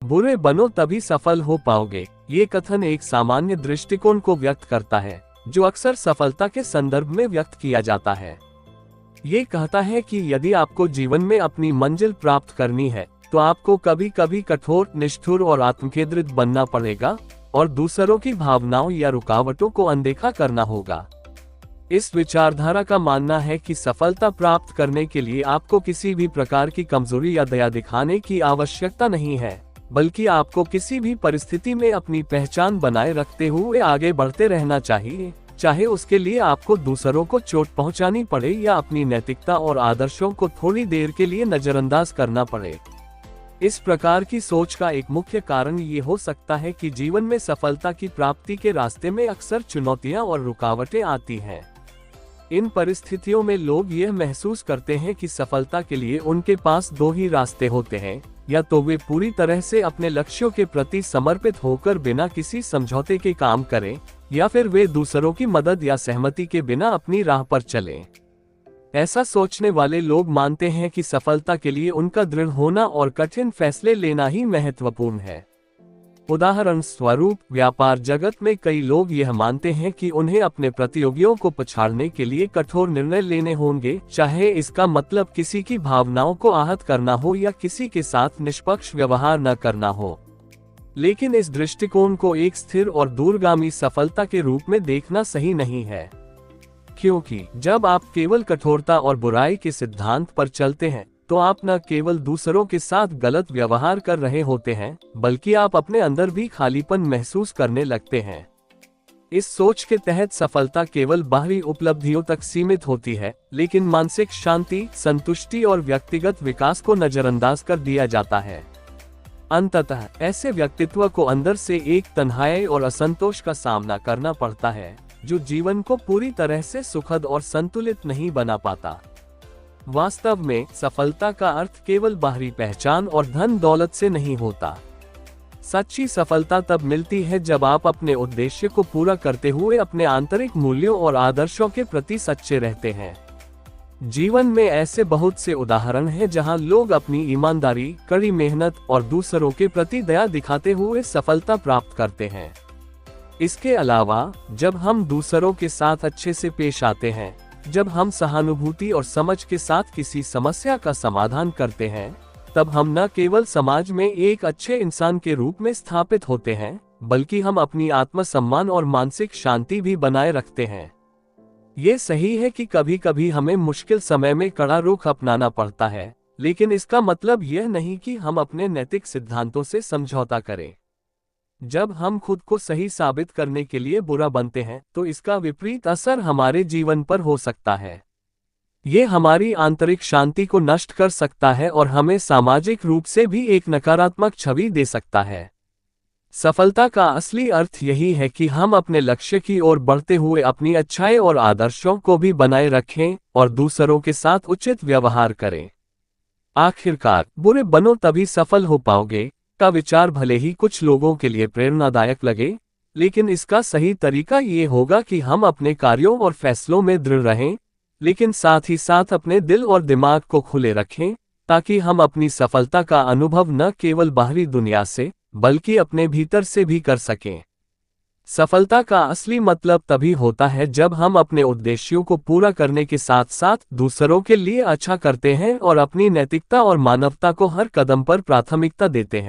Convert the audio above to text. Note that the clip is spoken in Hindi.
बुरे बनो तभी सफल हो पाओगे। ये कथन एक सामान्य दृष्टिकोण को व्यक्त करता है जो अक्सर सफलता के संदर्भ में व्यक्त किया जाता है। ये कहता है कि यदि आपको जीवन में अपनी मंजिल प्राप्त करनी है तो आपको कभी कभी कठोर, निष्ठुर और आत्मकेंद्रित बनना पड़ेगा और दूसरों की भावनाओं या रुकावटों को अनदेखा करना होगा। इस विचारधारा का मानना है कि सफलता प्राप्त करने के लिए आपको किसी भी प्रकार की कमजोरी या दया दिखाने की आवश्यकता नहीं है, बल्कि आपको किसी भी परिस्थिति में अपनी पहचान बनाए रखते हुए आगे बढ़ते रहना चाहिए, चाहे उसके लिए आपको दूसरों को चोट पहुंचानी पड़े या अपनी नैतिकता और आदर्शों को थोड़ी देर के लिए नजरअंदाज करना पड़े। इस प्रकार की सोच का एक मुख्य कारण ये हो सकता है कि जीवन में सफलता की प्राप्ति के रास्ते में अक्सर चुनौतियां और रुकावटें आती हैं। इन परिस्थितियों में लोग यह महसूस करते हैं कि सफलता के लिए उनके पास दो ही रास्ते होते हैं, या तो वे पूरी तरह से अपने लक्ष्यों के प्रति समर्पित होकर बिना किसी समझौते के काम करें, या फिर वे दूसरों की मदद या सहमति के बिना अपनी राह पर चलें। ऐसा सोचने वाले लोग मानते हैं कि सफलता के लिए उनका दृढ़ होना और कठिन फैसले लेना ही महत्वपूर्ण है। उदाहरण स्वरूप, व्यापार जगत में कई लोग यह मानते हैं कि उन्हें अपने प्रतियोगियों को पछाड़ने के लिए कठोर निर्णय लेने होंगे, चाहे इसका मतलब किसी की भावनाओं को आहत करना हो या किसी के साथ निष्पक्ष व्यवहार न करना हो। लेकिन इस दृष्टिकोण को एक स्थिर और दूरगामी सफलता के रूप में देखना सही नहीं है, क्योंकि जब आप केवल कठोरता और बुराई के सिद्धांत पर चलते हैं तो आप न केवल दूसरों के साथ गलत व्यवहार कर रहे होते हैं, बल्कि आप अपने अंदर भी खालीपन महसूस करने लगते हैं। इस सोच के तहत सफलता केवल बाहरी उपलब्धियों तक सीमित होती है, लेकिन मानसिक शांति, संतुष्टि और व्यक्तिगत विकास को नजरअंदाज कर दिया जाता है। अंततः ऐसे व्यक्तित्व को अंदर से एक तन्हाई और असंतोष का सामना करना पड़ता है, जो जीवन को पूरी तरह से सुखद और संतुलित नहीं बना पाता। वास्तव में सफलता का अर्थ केवल बाहरी पहचान और धन दौलत से नहीं होता। सच्ची सफलता तब मिलती है जब आप अपने उद्देश्य को पूरा करते हुए अपने आंतरिक मूल्यों और आदर्शों के प्रति सच्चे रहते हैं। जीवन में ऐसे बहुत से उदाहरण हैं जहां लोग अपनी ईमानदारी, कड़ी मेहनत और दूसरों के प्रति दया दिखाते हुए सफलता प्राप्त करते हैं। इसके अलावा, जब हम दूसरों के साथ अच्छे से पेश आते हैं, जब हम सहानुभूति और समझ के साथ किसी समस्या का समाधान करते हैं, तब हम न केवल समाज में एक अच्छे इंसान के रूप में स्थापित होते हैं, बल्कि हम अपनी आत्मसम्मान और मानसिक शांति भी बनाए रखते हैं। ये सही है कि कभी कभी हमें मुश्किल समय में कड़ा रुख अपनाना पड़ता है, लेकिन इसका मतलब यह नहीं कि हम अपने नैतिक सिद्धांतों से समझौता करें। जब हम खुद को सही साबित करने के लिए बुरा बनते हैं, तो इसका विपरीत असर हमारे जीवन पर हो सकता है। ये हमारी आंतरिक शांति को नष्ट कर सकता है और हमें सामाजिक रूप से भी एक नकारात्मक छवि दे सकता है। सफलता का असली अर्थ यही है कि हम अपने लक्ष्य की ओर बढ़ते हुए अपनी अच्छाई और आदर्शों को भी बनाए रखें और दूसरों के साथ उचित व्यवहार करें। आखिरकार, बुरे बनो तभी सफल हो पाओगे का विचार भले ही कुछ लोगों के लिए प्रेरणादायक लगे, लेकिन इसका सही तरीका ये होगा कि हम अपने कार्यों और फैसलों में दृढ़ रहें, लेकिन साथ ही साथ अपने दिल और दिमाग को खुले रखें, ताकि हम अपनी सफलता का अनुभव न केवल बाहरी दुनिया से, बल्कि अपने भीतर से भी कर सकें। सफलता का असली मतलब तभी होता है जब हम अपने उद्देश्यों को पूरा करने के साथ साथ दूसरों के लिए अच्छा करते हैं और अपनी नैतिकता और मानवता को हर कदम पर प्राथमिकता देते हैं।